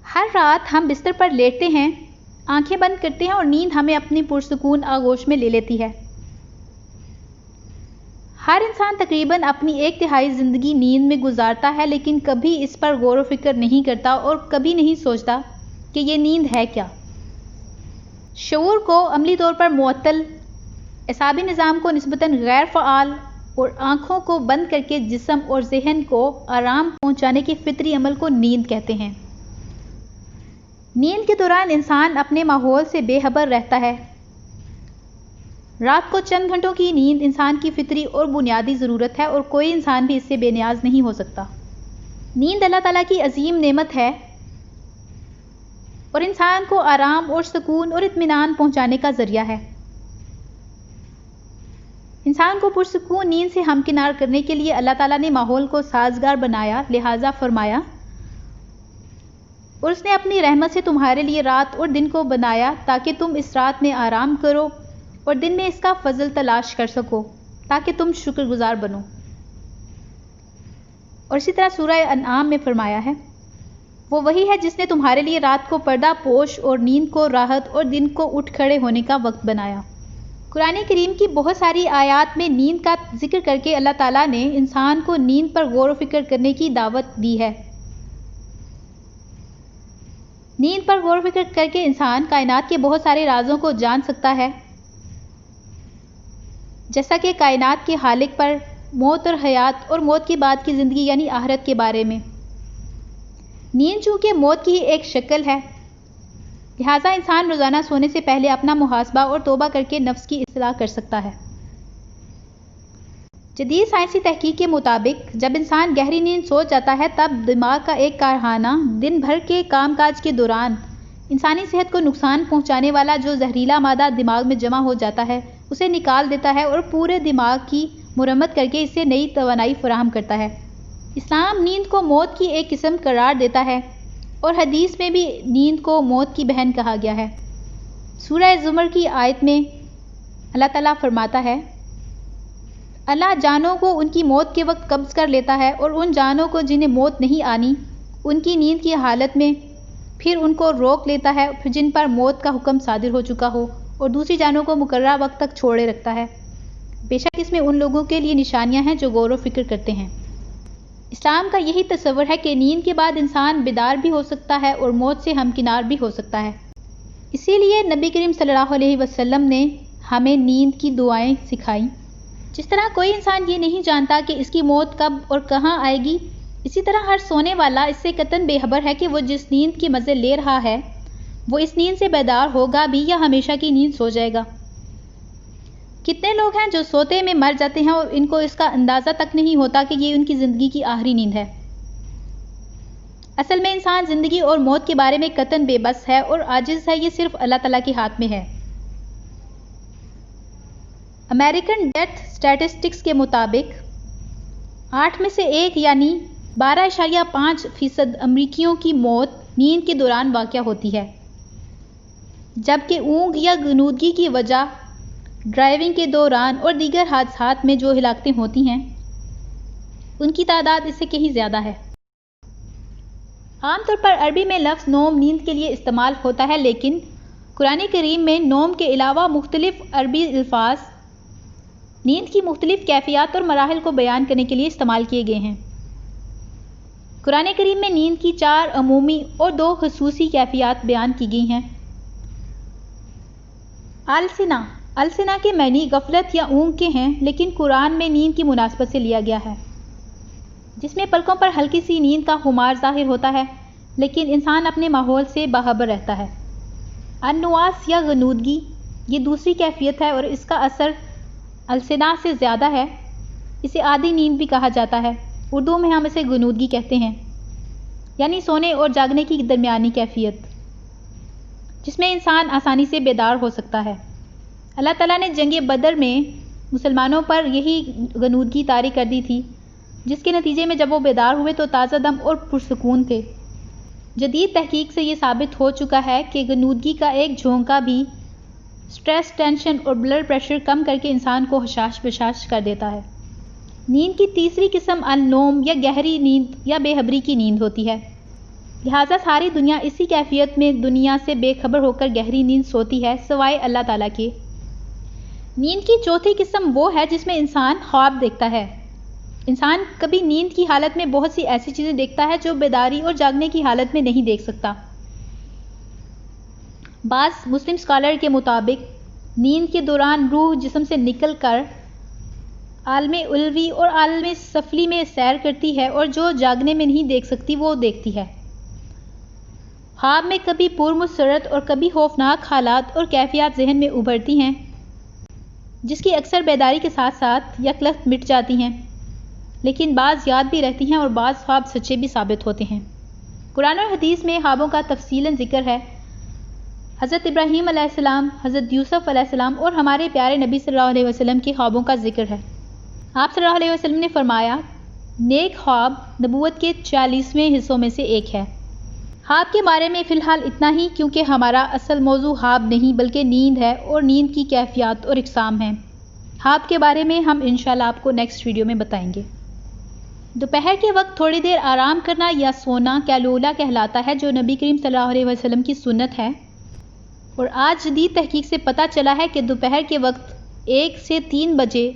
ہر رات ہم بستر پر لیٹتے ہیں، آنکھیں بند کرتے ہیں اور نیند ہمیں اپنی پرسکون آغوش میں لے لیتی ہے۔ ہر انسان تقریباً اپنی 1/3 زندگی نیند میں گزارتا ہے، لیکن کبھی اس پر غور و فکر نہیں کرتا اور کبھی نہیں سوچتا کہ یہ نیند ہے کیا۔ شعور کو عملی طور پر معطل، اعصابی نظام کو نسبتاً غیر فعال اور آنکھوں کو بند کر کے جسم اور ذہن کو آرام پہنچانے کے فطری عمل کو نیند کہتے ہیں۔ نیند کے دوران انسان اپنے ماحول سے بے خبر رہتا ہے۔ رات کو چند گھنٹوں کی نیند انسان کی فطری اور بنیادی ضرورت ہے اور کوئی انسان بھی اس سے بے نیاز نہیں ہو سکتا۔ نیند اللہ تعالیٰ کی عظیم نعمت ہے اور انسان کو آرام اور سکون اور اطمینان پہنچانے کا ذریعہ ہے۔ انسان کو پرسکون نیند سے ہمکنار کرنے کے لیے اللہ تعالیٰ نے ماحول کو سازگار بنایا، لہٰذا فرمایا، اور اس نے اپنی رحمت سے تمہارے لیے رات اور دن کو بنایا تاکہ تم اس رات میں آرام کرو اور دن میں اس کا فضل تلاش کر سکو تاکہ تم شکر گزار بنو۔ اور اسی طرح سورہ انعام میں فرمایا ہے، وہ وہی ہے جس نے تمہارے لیے رات کو پردہ پوش اور نیند کو راحت اور دن کو اٹھ کھڑے ہونے کا وقت بنایا۔ قرآن کریم کی بہت ساری آیات میں نیند کا ذکر کر کے اللہ تعالیٰ نے انسان کو نیند پر غور و فکر کرنے کی دعوت دی ہے۔ نیند پر غور و فکر کر کے انسان کائنات کے بہت سارے رازوں کو جان سکتا ہے، جیسا کہ کائنات کے خالق پر، موت اور حیات اور موت کے بعد کی زندگی یعنی آخرت کے بارے میں۔ نیند چونکہ موت کی ہی ایک شکل ہے، لہٰذا انسان روزانہ سونے سے پہلے اپنا محاسبہ اور توبہ کر کے نفس کی اصلاح کر سکتا ہے۔ جدید سائنسی تحقیق کے مطابق جب انسان گہری نیند سو جاتا ہے تب دماغ کا ایک کارخانہ دن بھر کے کام کاج کے دوران انسانی صحت کو نقصان پہنچانے والا جو زہریلا مادہ دماغ میں جمع ہو جاتا ہے اسے نکال دیتا ہے اور پورے دماغ کی مرمت کر کے اسے نئی توانائی فراہم کرتا ہے۔ اسلام نیند کو موت کی ایک قسم قرار دیتا ہے اور حدیث میں بھی نیند کو موت کی بہن کہا گیا ہے۔ سورہ زمر کی آیت میں اللہ تعالیٰ فرماتا ہے، اللہ جانوں کو ان کی موت کے وقت قبض کر لیتا ہے اور ان جانوں کو جنہیں موت نہیں آنی ان کی نیند کی حالت میں پھر ان کو روک لیتا ہے پھر جن پر موت کا حکم صادر ہو چکا ہو اور دوسری جانوں کو مقررہ وقت تک چھوڑے رکھتا ہے۔ بے شک اس میں ان لوگوں کے لیے نشانیاں ہیں جو غور و فکر کرتے ہیں۔ اسلام کا یہی تصور ہے کہ نیند کے بعد انسان بیدار بھی ہو سکتا ہے اور موت سے ہمکنار بھی ہو سکتا ہے۔ اسی لیے نبی کریم صلی اللہ علیہ وسلم نے ہمیں نیند کی دعائیں سکھائیں۔ جس طرح کوئی انسان یہ نہیں جانتا کہ اس کی موت کب اور کہاں آئے گی، اسی طرح ہر سونے والا اس سے قطعاً بے خبر ہے کہ وہ جس نیند کے مزے لے رہا ہے وہ اس نیند سے بیدار ہوگا بھی یا ہمیشہ کی نیند سو جائے گا۔ کتنے لوگ ہیں جو سوتے میں مر جاتے ہیں اور ان کو اس کا اندازہ تک نہیں ہوتا کہ یہ ان کی زندگی کی آخری نیند ہے۔ اصل میں انسان زندگی اور موت کے بارے میں قطعاً بے بس ہے اور عاجز ہے، یہ صرف اللہ تعالیٰ کے ہاتھ میں ہے۔ امریکن ڈیتھ اسٹیٹسٹکس کے مطابق 8 میں سے 1 یعنی 12.5% امریکیوں کی موت نیند کے دوران واقع ہوتی ہے، جبکہ اونگ یا غنودگی کی وجہ ڈرائیونگ کے دوران اور دیگر حادثات میں جو ہلاکتیں ہوتی ہیں ان کی تعداد اس سے کہیں زیادہ ہے۔ عام طور پر عربی میں لفظ نوم نیند کے لیے استعمال ہوتا ہے، لیکن قرآن کریم میں نوم کے علاوہ مختلف عربی الفاظ نیند کی مختلف کیفیات اور مراحل کو بیان کرنے کے لیے استعمال کیے گئے ہیں۔ قرآن کریم میں نیند کی 4 عمومی اور 2 خصوصی کیفیات بیان کی گئی ہیں۔ السنا کے معنی غفلت یا اونگ کے ہیں، لیکن قرآن میں نیند کی مناسبت سے لیا گیا ہے، جس میں پلکوں پر ہلکی سی نیند کا خمار ظاہر ہوتا ہے لیکن انسان اپنے ماحول سے باخبر رہتا ہے۔ النواس یا غنودگی یہ دوسری کیفیت ہے اور اس کا اثر السنا سے زیادہ ہے، اسے آدھی نیند بھی کہا جاتا ہے۔ اردو میں ہم اسے غنودگی کہتے ہیں، یعنی سونے اور جاگنے کی درمیانی کیفیت، جس میں انسان آسانی سے بیدار ہو سکتا ہے۔ اللہ تعالیٰ نے جنگ بدر میں مسلمانوں پر یہی غنودگی طاری کر دی تھی، جس کے نتیجے میں جب وہ بیدار ہوئے تو تازہ دم اور پرسکون تھے۔ جدید تحقیق سے یہ ثابت ہو چکا ہے کہ غنودگی کا ایک جھونکا بھی سٹریس، ٹینشن اور بلڈ پریشر کم کر کے انسان کو حشاش بشاش کر دیتا ہے۔ نیند کی تیسری قسم النوم یا گہری نیند یا بے خبری کی نیند ہوتی ہے۔ لہٰذا ساری دنیا اسی کیفیت میں دنیا سے بے خبر ہو کر گہری نیند سوتی ہے سوائے اللہ تعالیٰ کے۔ نیند کی چوتھی قسم وہ ہے جس میں انسان خواب دیکھتا ہے۔ انسان کبھی نیند کی حالت میں بہت سی ایسی چیزیں دیکھتا ہے جو بیداری اور جاگنے کی حالت میں نہیں دیکھ سکتا۔ بعض مسلم اسکالر کے مطابق نیند کے دوران روح جسم سے نکل کر عالم علوی اور عالم سفلی میں سیر کرتی ہے اور جو جاگنے میں نہیں دیکھ سکتی وہ دیکھتی ہے۔ خواب میں کبھی پرمسرت اور کبھی خوفناک حالات اور کیفیات ذہن میں ابھرتی ہیں جس کی اکثر بیداری کے ساتھ ساتھ یکلخت مٹ جاتی ہیں، لیکن بعض یاد بھی رہتی ہیں اور بعض خواب سچے بھی ثابت ہوتے ہیں۔ قرآن اور حدیث میں خوابوں کا تفصیلاً ذکر ہے۔ حضرت ابراہیم علیہ السلام، حضرت یوسف علیہ السلام اور ہمارے پیارے نبی صلی اللہ علیہ وسلم کے خوابوں کا ذکر ہے۔ آپ صلی اللہ علیہ وسلم نے فرمایا، نیک خواب نبوت کے 40ویں حصوں میں سے ایک ہے۔ خواب کے بارے میں فی الحال اتنا ہی، کیونکہ ہمارا اصل موضوع خواب نہیں بلکہ نیند ہے اور نیند کی کیفیات اور اقسام ہیں۔ خواب کے بارے میں ہم انشاءاللہ آپ کو نیکسٹ ویڈیو میں بتائیں گے۔ دوپہر کے وقت تھوڑی دیر آرام کرنا یا سونا قیلولہ کہلاتا ہے، جو نبی کریم صلی اللہ علیہ وسلم کی سنت ہے، اور آج جدید تحقیق سے پتہ چلا ہے کہ دوپہر کے وقت 1 سے 3 بجے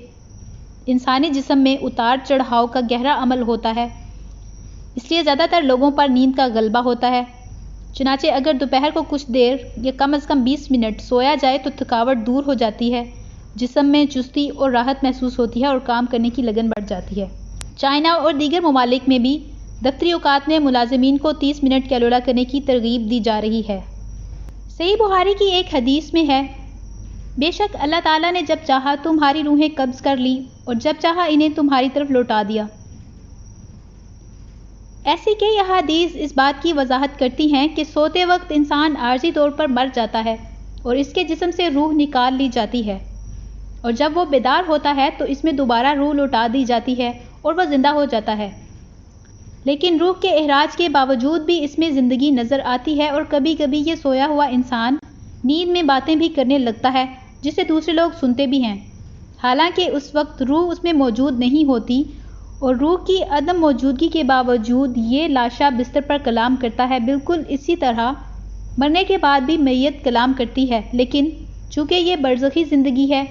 انسانی جسم میں اتار چڑھاؤ کا گہرا عمل ہوتا ہے، اس لیے زیادہ تر لوگوں پر نیند کا غلبہ ہوتا ہے۔ چنانچہ اگر دوپہر کو کچھ دیر یا کم از کم 20 منٹ سویا جائے تو تھکاوٹ دور ہو جاتی ہے، جسم میں چستی اور راحت محسوس ہوتی ہے اور کام کرنے کی لگن بڑھ جاتی ہے۔ چائنا اور دیگر ممالک میں بھی دفتری اوقات میں ملازمین کو 30 منٹ قیلولہ کرنے کی ترغیب دی جا رہی ہے۔ صحیح بخاری کی ایک حدیث میں ہے، بے شک اللہ تعالیٰ نے جب چاہا تمہاری روحیں قبض کر لی اور جب چاہا انہیں تمہاری طرف لوٹا دیا۔ ایسی کئی احادیث اس بات کی وضاحت کرتی ہیں کہ سوتے وقت انسان عارضی طور پر مر جاتا ہے اور اس کے جسم سے روح نکال لی جاتی ہے، اور جب وہ بیدار ہوتا ہے تو اس میں دوبارہ روح لوٹا دی جاتی ہے اور وہ زندہ ہو جاتا ہے۔ لیکن روح کے اخراج کے باوجود بھی اس میں زندگی نظر آتی ہے، اور کبھی کبھی یہ سویا ہوا انسان نیند میں باتیں بھی کرنے لگتا ہے جسے دوسرے لوگ سنتے بھی ہیں، حالانکہ اس وقت روح اس میں موجود نہیں ہوتی، اور روح کی عدم موجودگی کے باوجود یہ لاشا بستر پر کلام کرتا ہے۔ بالکل اسی طرح مرنے کے بعد بھی میت کلام کرتی ہے، لیکن چونکہ یہ برزخی زندگی ہے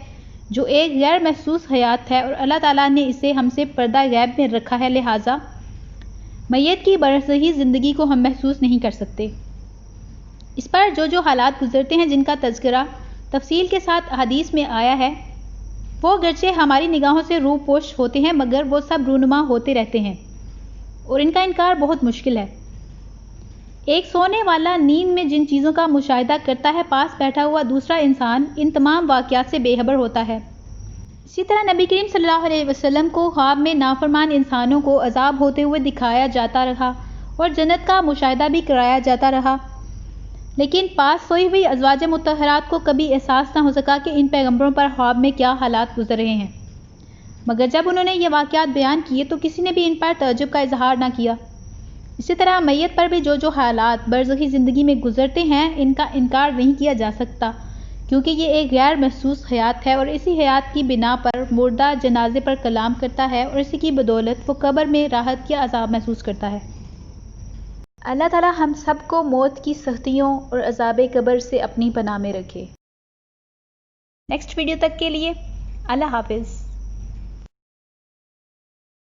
جو ایک غیر محسوس حیات ہے اور اللہ تعالیٰ نے اسے ہم سے پردہ غیب میں رکھا ہے، لہٰذا میت کی برزخی زندگی کو ہم محسوس نہیں کر سکتے۔ اس پر جو حالات گزرتے ہیں جن کا تذکرہ تفصیل کے ساتھ احادیث میں آیا ہے، وہ گرچہ ہماری نگاہوں سے روح پوش ہوتے ہیں مگر وہ سب رونما ہوتے رہتے ہیں اور ان کا انکار بہت مشکل ہے۔ ایک سونے والا نیند میں جن چیزوں کا مشاہدہ کرتا ہے، پاس بیٹھا ہوا دوسرا انسان ان تمام واقعات سے بے خبر ہوتا ہے۔ اسی طرح نبی کریم صلی اللہ علیہ وسلم کو خواب میں نافرمان انسانوں کو عذاب ہوتے ہوئے دکھایا جاتا رہا اور جنت کا مشاہدہ بھی کرایا جاتا رہا، لیکن پاس سوئی ہوئی ازواج مطہرات کو کبھی احساس نہ ہو سکا کہ ان پیغمبروں پر خواب میں کیا حالات گزر رہے ہیں، مگر جب انہوں نے یہ واقعات بیان کیے تو کسی نے بھی ان پر تعجب کا اظہار نہ کیا۔ اسی طرح میت پر بھی جو حالات برزخی زندگی میں گزرتے ہیں ان کا انکار نہیں کیا جا سکتا، کیونکہ یہ ایک غیر محسوس حیات ہے اور اسی حیات کی بنا پر مردہ جنازے پر کلام کرتا ہے اور اسی کی بدولت وہ قبر میں راحت یا عذاب محسوس کرتا ہے۔ اللہ تعالی ہم سب کو موت کی سختیوں اور عذاب قبر سے اپنی پناہ میں رکھے۔ نیکسٹ ویڈیو تک کے لیے اللہ حافظ۔